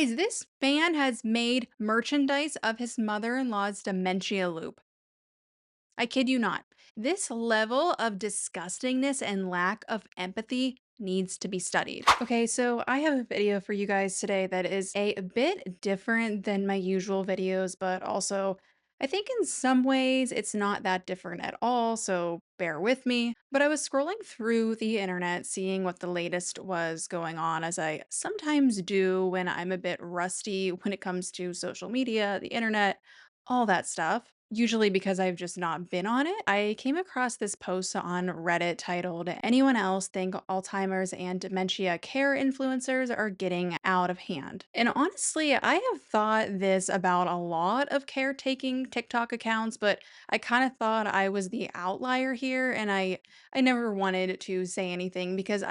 Guys, this man has made merchandise of his mother-in-law's dementia loop. I kid you not. This level of disgustingness and lack of empathy needs to be studied. Okay, so I have a video for you guys today that is a bit different than my usual videos, but also I think in some ways it's not that different at all, so bear with me. But I was scrolling through the internet seeing what the latest was going on, as I sometimes do when I'm a bit rusty when it comes to social media, the internet, all that stuff. Usually because I've just not been on it. I came across this post on Reddit titled, "Anyone else think Alzheimer's and dementia care influencers are getting out of hand?" And honestly, I have thought this about a lot of caretaking TikTok accounts, but I kind of thought I was the outlier here, and I never wanted to say anything because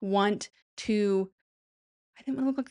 want to I didn't want to look like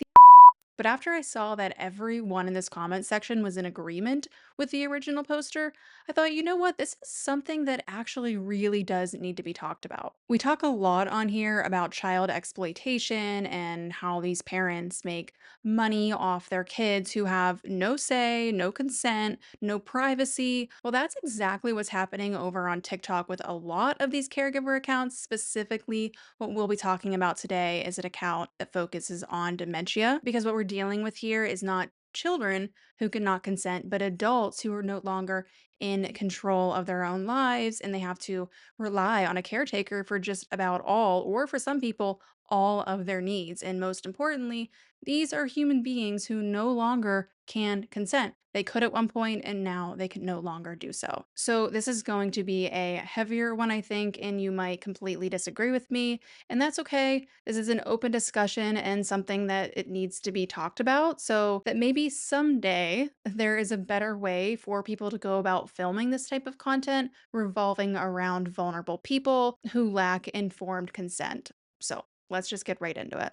but after I saw that everyone in this comment section was in agreement with the original poster, I thought, you know what? This is something that actually really does need to be talked about. We talk a lot on here about child exploitation and how these parents make money off their kids who have no say, no consent, no privacy. Well, that's exactly what's happening over on TikTok with a lot of these caregiver accounts, specifically what we'll be talking about today is an account that focuses on dementia because what we're dealing with here is not children who cannot consent, but adults who are no longer in control of their own lives and they have to rely on a caretaker for just about all, or for some people, all of their needs. And most importantly, these are human beings who no longer can consent. They could at one point, and now they can no longer do so. So, this is going to be a heavier one, I think, and you might completely disagree with me. And that's okay. This is an open discussion and something that it needs to be talked about. So that maybe someday there is a better way for people to go about filming this type of content revolving around vulnerable people who lack informed consent. So let's just get right into it.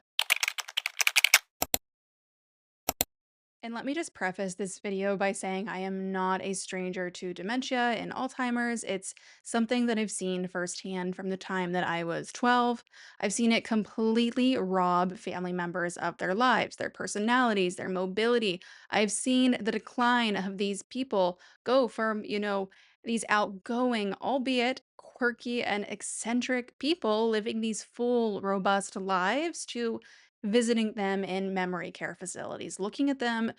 And let me just preface this video by saying I am not a stranger to dementia and Alzheimer's. It's something that I've seen firsthand from the time that I was 12. I've seen it completely rob family members of their lives, their personalities, their mobility. I've seen the decline of these people go from, these outgoing, albeit quirky and eccentric people living these full, robust lives to visiting them in memory care facilities, looking at them,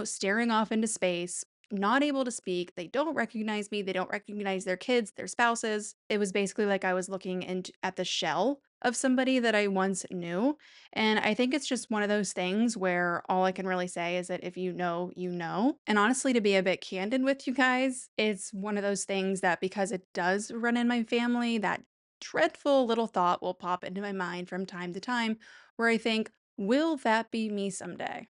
staring off into space, not able to speak. They don't recognize me. They don't recognize their kids, their spouses. It was basically like I was looking at the shell of somebody that I once knew. And I think it's just one of those things where all I can really say is that if you know, you know. And honestly, to be a bit candid with you guys, it's one of those things that because it does run in my family, that dreadful little thought will pop into my mind from time to time where I think, will that be me someday?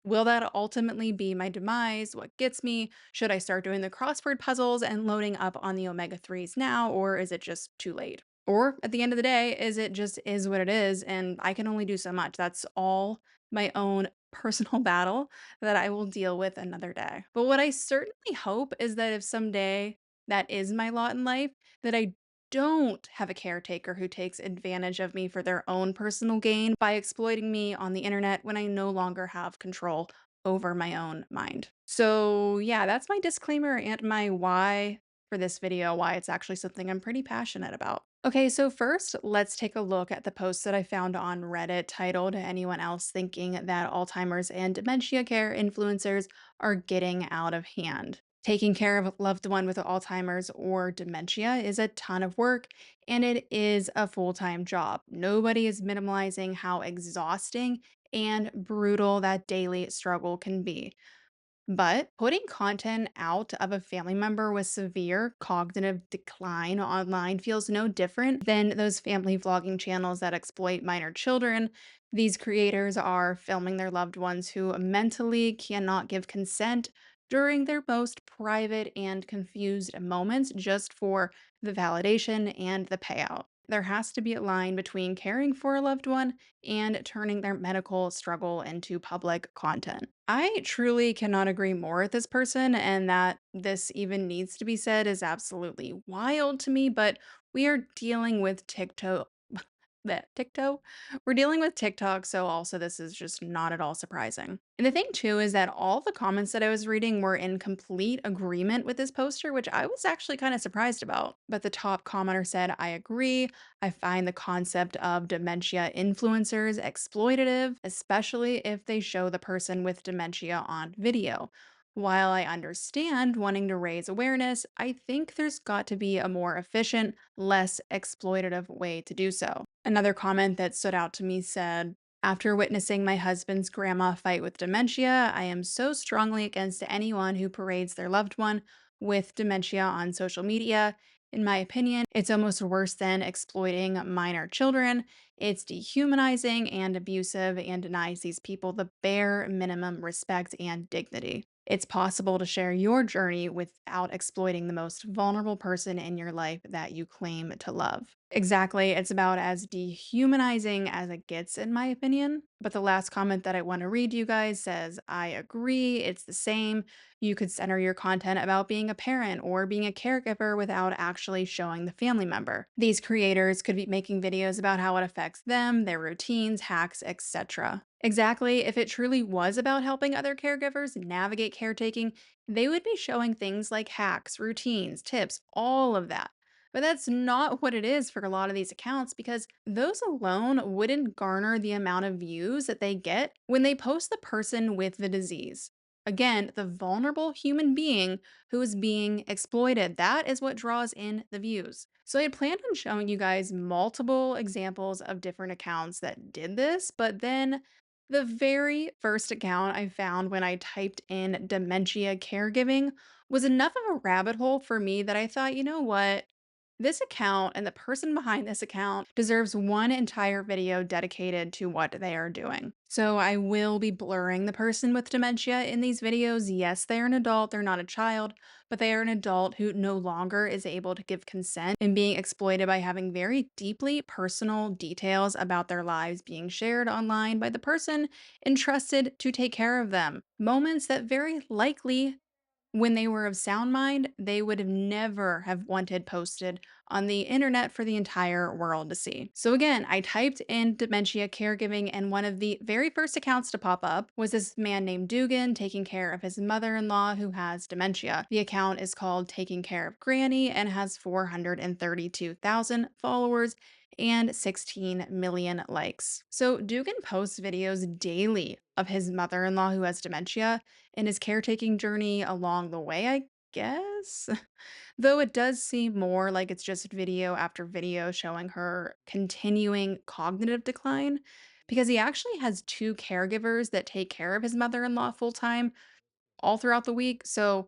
Will that ultimately be my demise? What gets me? Should I start doing the crossword puzzles and loading up on the omega 3s now, or is it just too late? Or at the end of the day, is it just is what it is and I can only do so much? That's all my own personal battle that I will deal with another day. But what I certainly hope is that if someday that is my lot in life, that I don't have a caretaker who takes advantage of me for their own personal gain by exploiting me on the internet when I no longer have control over my own mind. So, yeah, that's my disclaimer and my why for this video, why it's actually something I'm pretty passionate about. Okay, so first, let's take a look at the post that I found on Reddit titled "Anyone Else Thinking That Alzheimer's and Dementia Care Influencers Are Getting Out of Hand?" Taking care of a loved one with Alzheimer's or dementia is a ton of work and it is a full time job. Nobody is minimalizing how exhausting and brutal that daily struggle can be. But putting content out of a family member with severe cognitive decline online feels no different than those family vlogging channels that exploit minor children. These creators are filming their loved ones who mentally cannot give consent during their most private and confused moments just for the validation and the payout. There has to be a line between caring for a loved one and turning their medical struggle into public content. I truly cannot agree more with this person, and that this even needs to be said is absolutely wild to me. But we are dealing with TikTok. that TikTok. We're dealing with TikTok, so also this is just not at all surprising. And the thing too is that all the comments that I was reading were in complete agreement with this poster, which I was actually kind of surprised about. But the top commenter said, I agree. I find the concept of dementia influencers exploitative, especially if they show the person with dementia on video. While I understand wanting to raise awareness, I think there's got to be a more efficient, less exploitative way to do so. Another comment that stood out to me said, after witnessing my husband's grandma fight with dementia, I am so strongly against anyone who parades their loved one with dementia on social media. In my opinion, it's almost worse than exploiting minor children. It's dehumanizing and abusive and denies these people the bare minimum respect and dignity. It's possible to share your journey without exploiting the most vulnerable person in your life that you claim to love. Exactly. It's about as dehumanizing as it gets, in my opinion. But the last comment that I want to read you guys says, I agree. It's the same. You could center your content about being a parent or being a caregiver without actually showing the family member. These creators could be making videos about how it affects them, their routines, hacks, etc. Exactly. If it truly was about helping other caregivers navigate caretaking, they would be showing things like hacks, routines, tips, all of that. But that's not what it is for a lot of these accounts because those alone wouldn't garner the amount of views that they get when they post the person with the disease. Again, the vulnerable human being who is being exploited. That is what draws in the views. So I had planned on showing you guys multiple examples of different accounts that did this, but then the very first account I found when I typed in dementia caregiving was enough of a rabbit hole for me that I thought, you know what? This account and the person behind this account deserves one entire video dedicated to what they are doing. So I will be blurring the person with dementia in these videos. Yes, they are an adult, they're not a child, but they are an adult who no longer is able to give consent and being exploited by having very deeply personal details about their lives being shared online by the person entrusted to take care of them. Moments that very likely when they were of sound mind, they would have never have wanted posted on the internet for the entire world to see. So again, I typed in dementia caregiving and one of the very first accounts to pop up was this man named Dugan taking care of his mother-in-law who has dementia. The account is called Taking Care of Granny and has 432,000 followers and 16 million likes. So Dugan posts videos daily of his mother-in-law who has dementia in his caretaking journey along the way, I guess. Though it does seem more like it's just video after video showing her continuing cognitive decline, because he actually has two caregivers that take care of his mother in law full time all throughout the week. So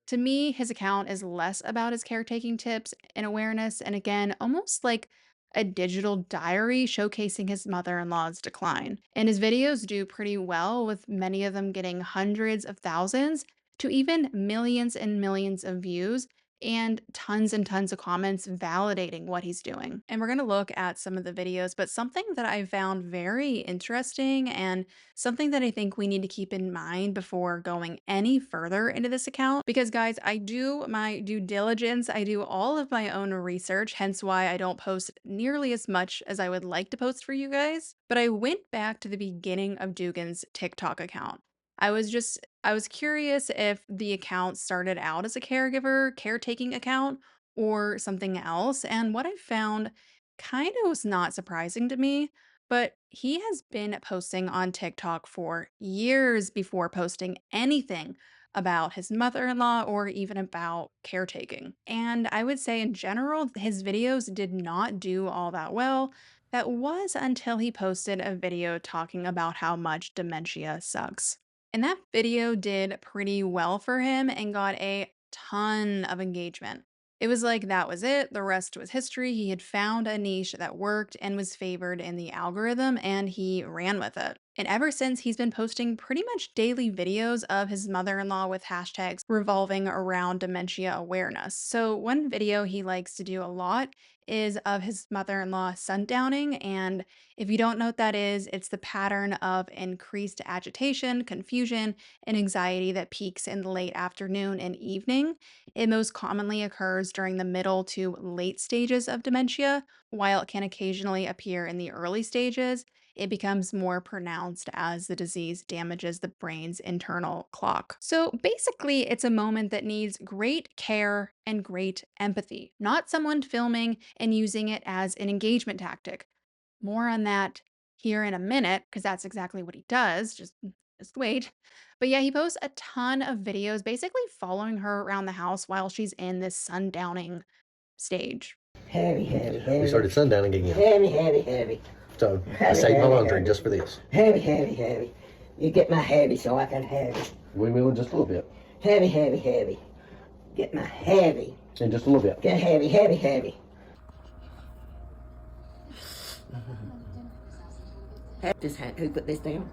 to me, his account is less about his caretaking tips and awareness, and again, almost like a digital diary showcasing his mother in law's decline. And his videos do pretty well, with many of them getting hundreds of thousands to even millions and millions of views. And tons of comments validating what he's doing. And we're going to look at some of the videos, but something that I found very interesting and something that I think we need to keep in mind before going any further into this account, because guys, I do my due diligence, I do all of my own research, hence why I don't post nearly as much as I would like to post for you guys. But I went back to the beginning of Dugan's TikTok account. I was curious if the account started out as a caregiver, caretaking account, or something else. And what I found kind of was not surprising to me, but he has been posting on TikTok for years before posting anything about his mother in law or even about caretaking. And I would say, in general, his videos did not do all that well. That was until he posted a video talking about how much dementia sucks. And that video did pretty well for him and got a ton of engagement. It was like that was it, the rest was history. He had found a niche that worked and was favored in the algorithm, and he ran with it. And ever since, he's been posting pretty much daily videos of his mother in law with hashtags revolving around dementia awareness. So, one video he likes to do a lot is of his mother in law sundowning. And if you don't know what that is, it's the pattern of increased agitation, confusion, and anxiety that peaks in the late afternoon and evening. It most commonly occurs during the middle to late stages of dementia, while it can occasionally appear in the early stages. It becomes more pronounced as the disease damages the brain's internal clock. So basically, it's a moment that needs great care and great empathy, not someone filming and using it as an engagement tactic. More on that here in a minute, because that's exactly what he does. Just wait. But yeah, he posts a ton of videos basically following her around the house while she's in this sundowning stage. Heavy, heavy, heavy. We started sundowning again. Heavy, heavy, heavy. So I Heavy, saved my heavy, laundry heavy. just for this. Heavy, heavy, heavy. You get my heavy so I can have it. We will in just a little bit. Heavy, heavy, heavy. Get my heavy. In just a little bit. Get heavy, heavy, heavy. This hand, who put this down?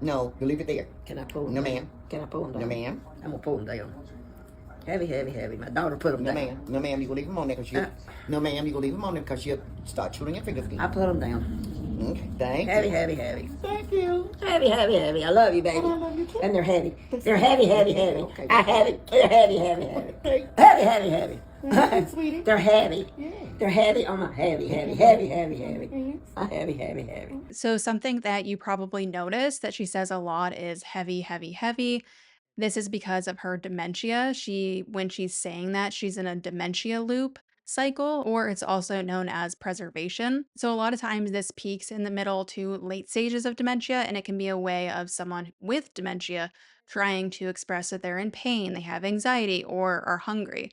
No, you leave it there. Can I pull them No, down? ma'am. Can I pull them down? No, ma'am. I'm gonna pull them down. Heavy, heavy, heavy. My daughter put them No, down. ma'am. No, ma'am. You gonna leave them on there because you. Uh. No, ma'am. You gonna leave them on there because you start chewing your fingers again. I put them down. Okay. Thank Heavy, you. heavy, heavy. Thank you. Heavy, heavy, heavy. I love you, baby. I love you too. And they're heavy. They're heavy, heavy, heavy. Okay. I have it. They're heavy, heavy, heavy. Okay. Heavy, heavy, heavy. Yes, sweetie. They're heavy. Yeah. They're heavy on my heavy, heavy, heavy, heavy, heavy. Heavy, heavy, heavy. So, something that you probably noticed that she says a lot is heavy, heavy, heavy. This is because of her dementia. When she's saying that, she's in a dementia loop cycle, or it's also known as preservation. So, a lot of times this peaks in the middle to late stages of dementia, and it can be a way of someone with dementia trying to express that they're in pain, they have anxiety, or are hungry.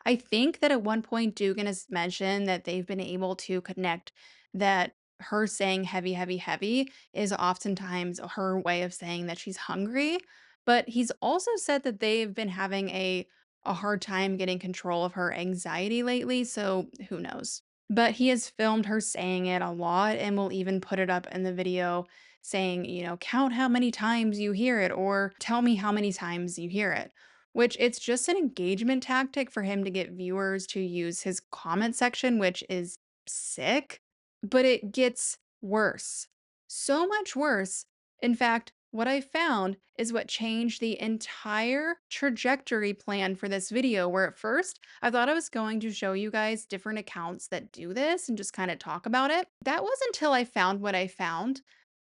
I think that at one point Dugan has mentioned that they've been able to connect that her saying heavy, heavy, heavy is oftentimes her way of saying that she's hungry. But he's also said that they've been having a hard time getting control of her anxiety lately, so who knows. But he has filmed her saying it a lot and will even put it up in the video saying, count how many times you hear it or tell me how many times you hear it, which it's just an engagement tactic for him to get viewers to use his comment section, which is sick, but it gets worse. So much worse. In fact, what I found is what changed the entire trajectory plan for this video, where at first I thought I was going to show you guys different accounts that do this and just kind of talk about it. That was until I found what I found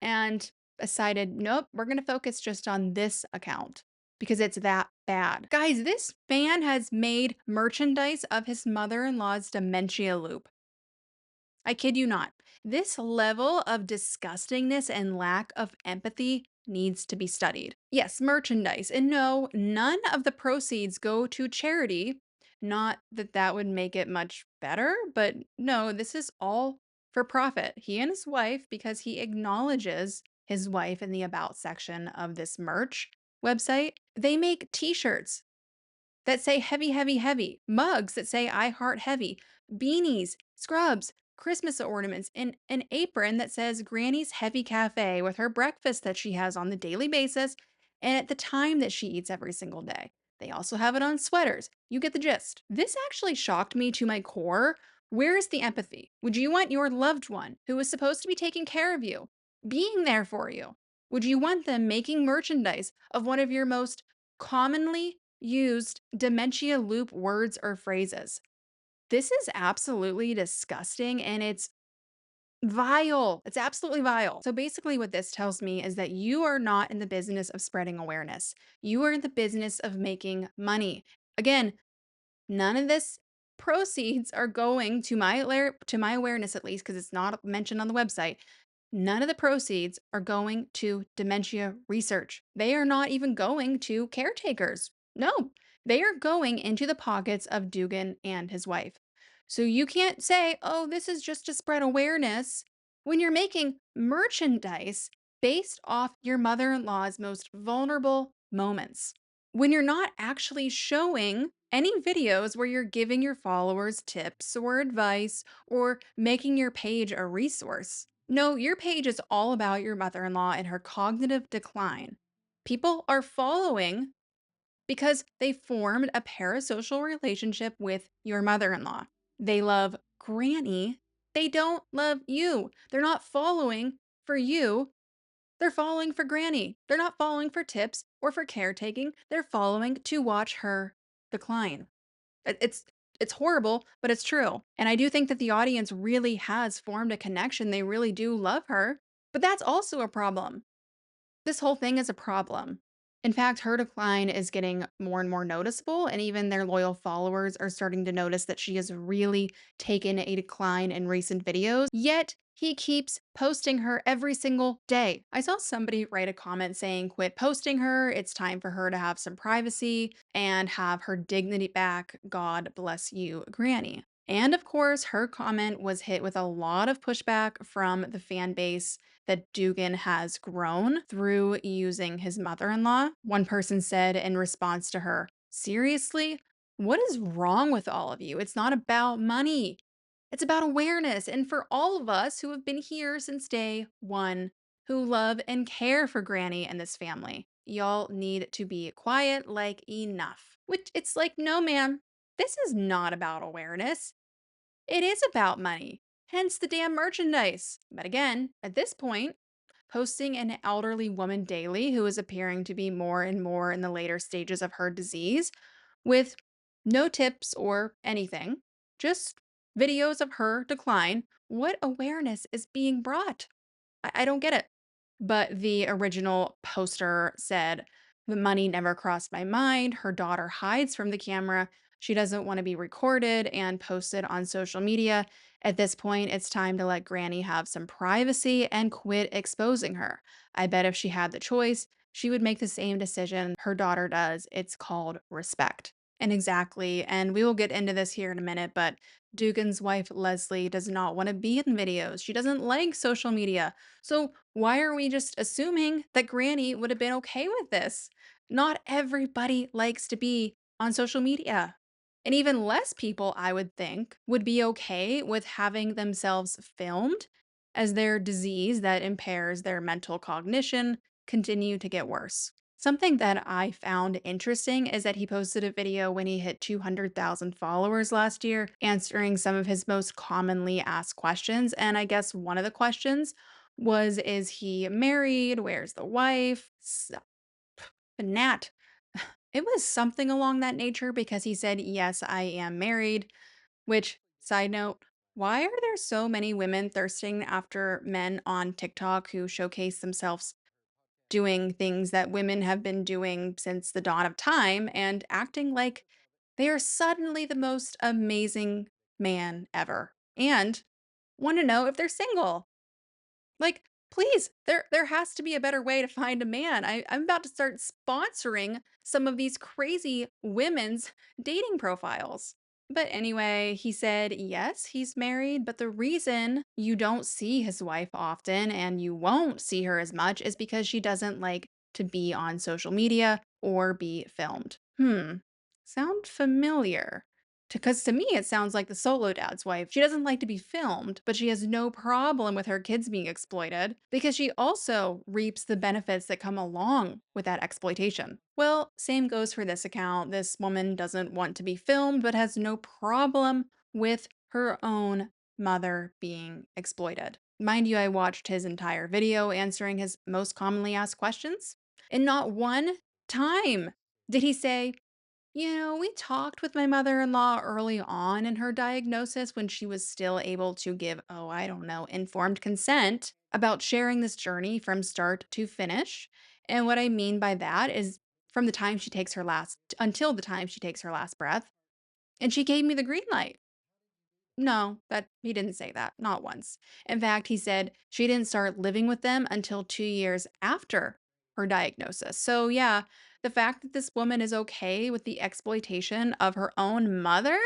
and decided, nope, we're going to focus just on this account because it's that bad. Guys, this man has made merchandise of his mother in law's dementia loop. I kid you not. This level of disgustingness and lack of empathy needs to be studied. Yes, merchandise. And no, none of the proceeds go to charity. Not that that would make it much better, but no, this is all for profit. He and his wife, because he acknowledges his wife in the About section of this merch website, they make t shirts that say heavy, heavy, heavy, mugs that say I heart heavy, beanies, scrubs, Christmas ornaments, and an apron that says Granny's Heavy Cafe with her breakfast that she has on the daily basis and at the time that she eats every single day. They also have it on sweaters. You get the gist. This actually shocked me to my core. Where is the empathy? Would you want your loved one, who is supposed to be taking care of you, being there for you? Would you want them making merchandise of one of your most commonly used dementia loop words or phrases? This is absolutely disgusting and it's vile. It's absolutely vile. So basically, what this tells me is that you are not in the business of spreading awareness. You are in the business of making money. Again, none of this proceeds are going to my awareness, at least because it's not mentioned on the website. None of the proceeds are going to dementia research. They are not even going to caretakers. No, they are going into the pockets of Dugan and his wife. So you can't say, oh, this is just to spread awareness when you're making merchandise based off your mother in law's most vulnerable moments. When you're not actually showing any videos where you're giving your followers tips or advice or making your page a resource. No, your page is all about your mother in law and her cognitive decline. People are following because they formed a parasocial relationship with your mother in law. They love Granny. They don't love you. They're not following for you. They're following for Granny. They're not following for tips or for caretaking. They're following to watch her decline. It's horrible, but it's true. And I do think that the audience really has formed a connection. They really do love her. But that's also a problem. This whole thing is a problem. In fact, her decline is getting more and more noticeable, and even their loyal followers are starting to notice that she has really taken a decline in recent videos. Yet, he keeps posting her every single day. I saw somebody write a comment saying, "Quit posting her. It's time for her to have some privacy and have her dignity back. God bless you, Granny." And of course, her comment was hit with a lot of pushback from the fan base that Dugan has grown through using his mother in law. One person said in response to her, "Seriously? What is wrong with all of you? It's not about money. It's about awareness. And for all of us who have been here since day one, who love and care for Granny and this family, y'all need to be quiet, like enough." Which it's like, no, ma'am, this is not about awareness. It is about money, hence the damn merchandise. But again, at this point, posting an elderly woman daily who is appearing to be more and more in the later stages of her disease with no tips or anything, just videos of her decline, what awareness is being brought? I don't get it. But the original poster said, "The money never crossed my mind. Her daughter hides from the camera. She doesn't want to be recorded and posted on social media. At this point, it's time to let Granny have some privacy and quit exposing her. I bet if she had the choice, she would make the same decision her daughter does. It's called respect." And exactly, and we will get into this here in a minute, but Dugan's wife, Leslie, does not want to be in videos. She doesn't like social media. So why are we just assuming that Granny would have been okay with this? Not everybody likes to be on social media. And even less people, I would think, would be okay with having themselves filmed as their disease that impairs their mental cognition continue to get worse. Something that I found interesting is that he posted a video when he hit 200,000 followers last year, answering some of his most commonly asked questions. And I guess one of the questions was, "Is he married? Where's the wife?" Nat. It was something along that nature because he said, "Yes, I am married," which, side note, why are there so many women thirsting after men on TikTok who showcase themselves doing things that women have been doing since the dawn of time and acting like they are suddenly the most amazing man ever and want to know if they're single? Like, please, there has to be a better way to find a man. I'm about to start sponsoring some of these crazy women's dating profiles. But anyway, he said, yes, he's married, but the reason you don't see his wife often and you won't see her as much is because she doesn't like to be on social media or be filmed. Sound familiar? Because to me, it sounds like the solo dad's wife. She doesn't like to be filmed, but she has no problem with her kids being exploited because she also reaps the benefits that come along with that exploitation. Well, same goes for this account. This woman doesn't want to be filmed, but has no problem with her own mother being exploited. Mind you, I watched his entire video answering his most commonly asked questions, and not one time did he say, we talked with my mother in law early on in her diagnosis when she was still able to give, oh, I don't know, informed consent about sharing this journey from start to finish. And what I mean by that is from the time she takes her last, until the time she takes her last breath. And she gave me the green light. No, that he didn't say that, not once. In fact, he said she didn't start living with them until 2 years after her diagnosis. So, yeah, the fact that this woman is okay with the exploitation of her own mother,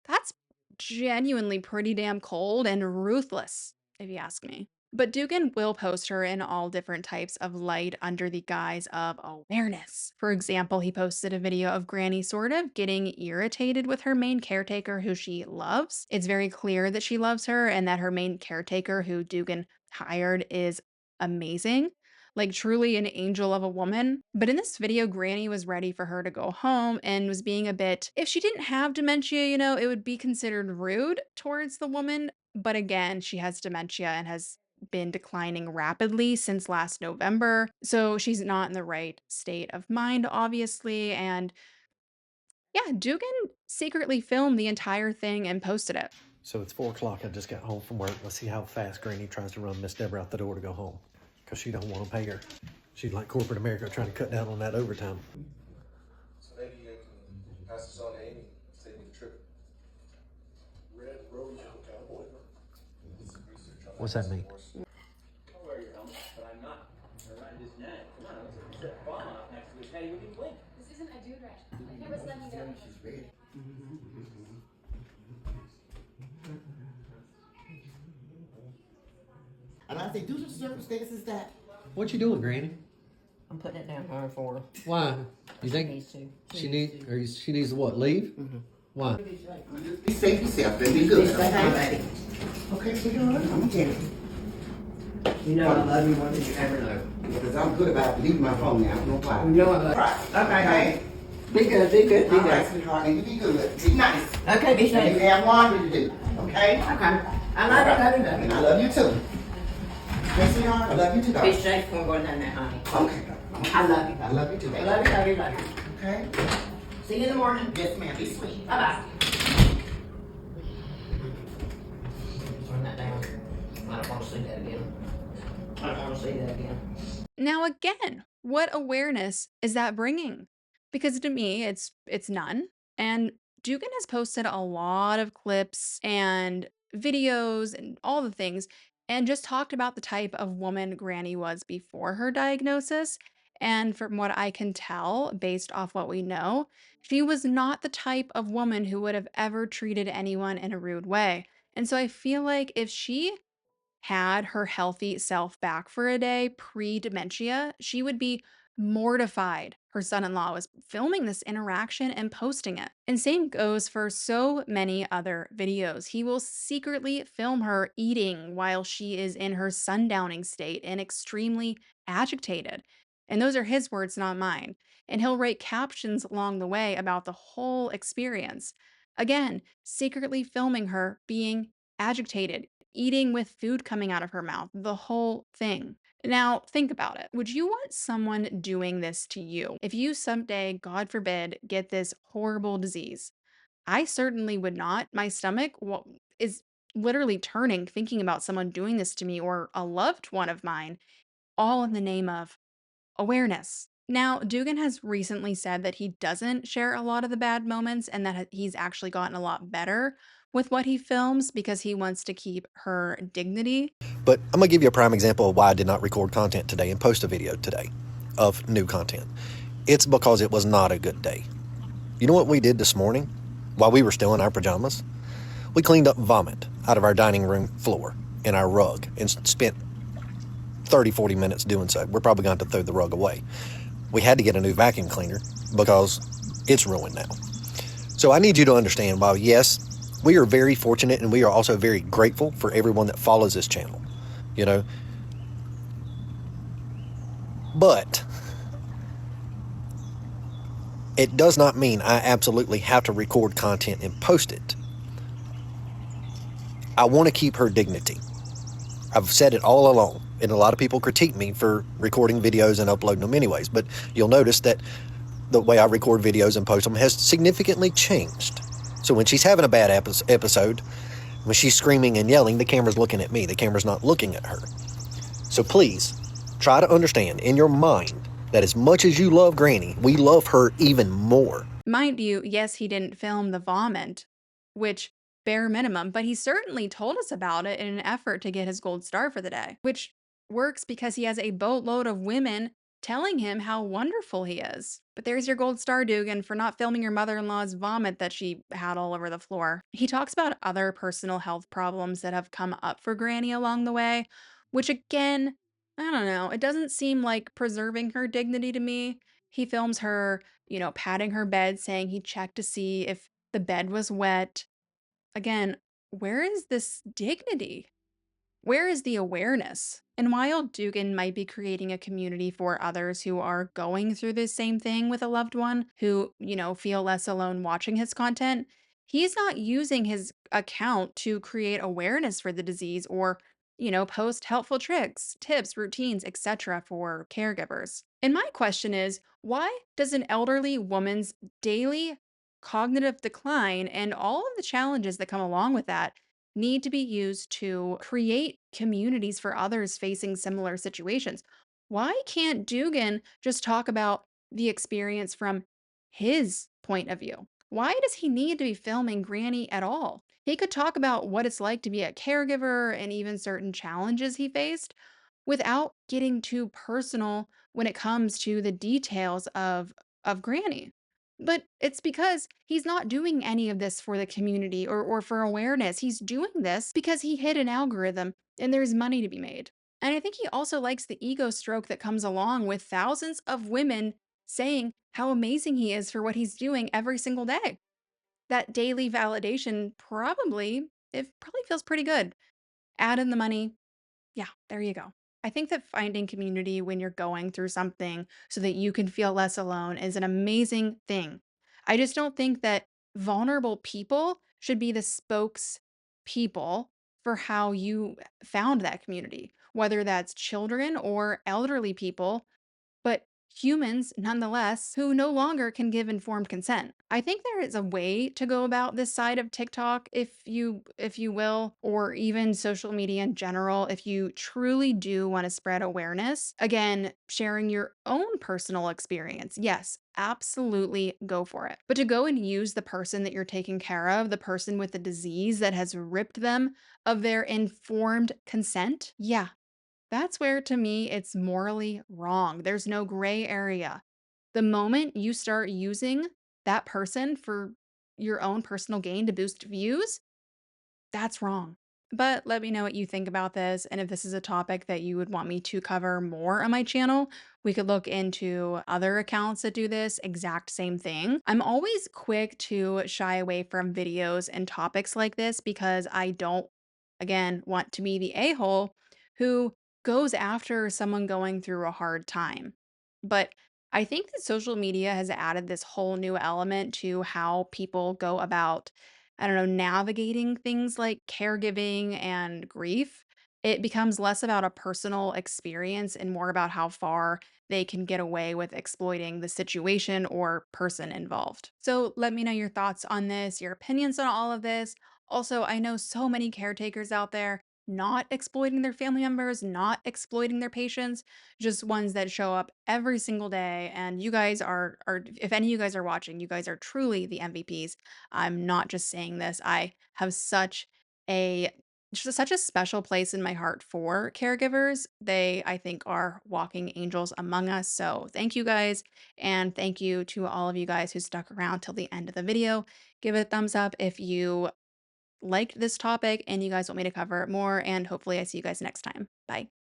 that's genuinely pretty damn cold and ruthless, if you ask me. But Dugan will post her in all different types of light under the guise of awareness. For example, he posted a video of Granny sort of getting irritated with her main caretaker who she loves. It's very clear that she loves her and that her main caretaker, who Dugan hired, is amazing. Like truly an angel of a woman. But in this video, Granny was ready for her to go home and was being a bit, if she didn't have dementia, it would be considered rude towards the woman. But again, she has dementia and has been declining rapidly since last November. So she's not in the right state of mind, obviously. And yeah, Dugan secretly filmed the entire thing and posted it. So it's 4 o'clock. I just got home from work. Let's see how fast Granny tries to run Miss Deborah out the door to go home, because she don't want to pay her. She's like corporate America trying to cut down on that overtime. So maybe you can pass this on to Amy, take me the trip. Red Rose Cowboy. What's that mean? I'll wear your helmet, but I'm not. Around his neck. Come on, let's get that bomb off next to his head. He wouldn't even blink. This isn't a dude rash. I can't just let me go. She's ready. And I say, due to circumstances that What you doing, Granny? I'm putting it down hard for her. Why? You think Needs to. she needs to what? Leave? Why? be safe yourself, then be good. Okay, okay sweetheart, I'm gonna tell you. You know I love you more than you ever know. Because I'm good about leaving my phone now, no problem. You know I love you. Right. Okay. Be good, be good, be All right, good. sweetheart, and you be good. Be nice. Okay, be And you safe. have laundry to do, okay? Okay. I love you, love you, love And you. I love you too. Okay, sweetheart, I love you too, Be darling. safe when we're going down there, honey. Okay. I love you. I love you too, I baby. love you, love you, love you. Okay? See you in the morning. Yes, ma'am, be sweet. Bye-bye. Turn that down. I don't want to see that again. I don't want to see that again. Now again, what awareness is that bringing? Because to me, it's none. And Dugan has posted a lot of clips and videos and all the things and just talked about the type of woman Granny was before her diagnosis. And from what I can tell, based off what we know, she was not the type of woman who would have ever treated anyone in a rude way. And so I feel like if she had her healthy self back for a day pre dementia, she would be mortified her son in law was filming this interaction and posting it. And same goes for so many other videos. He will secretly film her eating while she is in her sundowning state and extremely agitated. And those are his words, not mine. And he'll write captions along the way about the whole experience. Again, secretly filming her being agitated, eating with food coming out of her mouth, the whole thing. Now, think about it. Would you want someone doing this to you? If you someday, God forbid, get this horrible disease, I certainly would not. My stomach is literally turning thinking about someone doing this to me or a loved one of mine, all in the name of awareness. Now, Dugan has recently said that he doesn't share a lot of the bad moments and that he's actually gotten a lot better with what he films because he wants to keep her dignity. But I'm going to give you a prime example of why I did not record content today and post a video today of new content. It's because it was not a good day. You know what we did this morning while we were still in our pajamas? We cleaned up vomit out of our dining room floor and our rug and spent 30, 40 minutes doing so. We're probably going to throw the rug away. We had to get a new vacuum cleaner because it's ruined now. So I need you to understand, while yes, we are very fortunate and we are also very grateful for everyone that follows this channel, you know. But it does not mean I absolutely have to record content and post it. I want to keep her dignity. I've said it all along, and a lot of people critique me for recording videos and uploading them anyways, but you'll notice that the way I record videos and post them has significantly changed. So when she's having a bad episode, when she's screaming and yelling, the camera's looking at me. The camera's not looking at her. So please, try to understand in your mind that as much as you love Granny, we love her even more. Mind you, yes, he didn't film the vomit, which bare minimum, but he certainly told us about it in an effort to get his gold star for the day, which works because he has a boatload of women telling him how wonderful he is. But there's your gold star, Dugan, for not filming your mother-in-law's vomit that she had all over the floor. He talks about other personal health problems that have come up for Granny along the way. which again, I don't know, it doesn't seem like preserving her dignity to me. He films her, patting her bed, saying he checked to see if the bed was wet. Again, where is this dignity? Where is the awareness? And while Dugan might be creating a community for others who are going through the same thing with a loved one, who, feel less alone watching his content, he's not using his account to create awareness for the disease or, post helpful tricks, tips, routines, etc. for caregivers. And my question is, why does an elderly woman's daily cognitive decline and all of the challenges that come along with that need to be used to create communities for others facing similar situations? Why can't Dugan just talk about the experience from his point of view? Why does he need to be filming Granny at all? He could talk about what it's like to be a caregiver and even certain challenges he faced without getting too personal when it comes to the details of Granny. But it's because he's not doing any of this for the community or for awareness. He's doing this because he hit an algorithm and there's money to be made. And I think he also likes the ego stroke that comes along with thousands of women saying how amazing he is for what he's doing every single day. That daily validation probably feels pretty good. Add in the money, yeah, there you go. I think that finding community when you're going through something so that you can feel less alone is an amazing thing. I just don't think that vulnerable people should be the spokes people for how you found that community, whether that's children or elderly people, but humans nonetheless who no longer can give informed consent. I think there is a way to go about this side of TikTok, if you will, or even social media in general, if you truly do want to spread awareness. Again, sharing your own personal experience. Yes, absolutely go for it. But to go and use the person that you're taking care of, the person with the disease that has ripped them of their informed consent, yeah, that's where, to me, it's morally wrong. There's no gray area. The moment you start using that person for your own personal gain to boost views, that's wrong. But let me know what you think about this, and if this is a topic that you would want me to cover more on my channel, we could look into other accounts that do this exact same thing. I'm always quick to shy away from videos and topics like this because I don't, again, want to be the a-hole who goes after someone going through a hard time. But I think that social media has added this whole new element to how people go about, I don't know, navigating things like caregiving and grief. It becomes less about a personal experience and more about how far they can get away with exploiting the situation or person involved. So let me know your thoughts on this, your opinions on all of this. Also, I know so many caretakers out there not exploiting their family members, not exploiting their patients, just ones that show up every single day. And you guys are if any of you guys are watching, you guys are truly the MVPs. I'm not just saying this. I have a such a special place in my heart for caregivers. They, I think, are walking angels among us. So thank you guys. And thank you to all of you guys who stuck around till the end of the video. Give it a thumbs up if you liked this topic and you guys want me to cover it more. And hopefully I see you guys next time. Bye.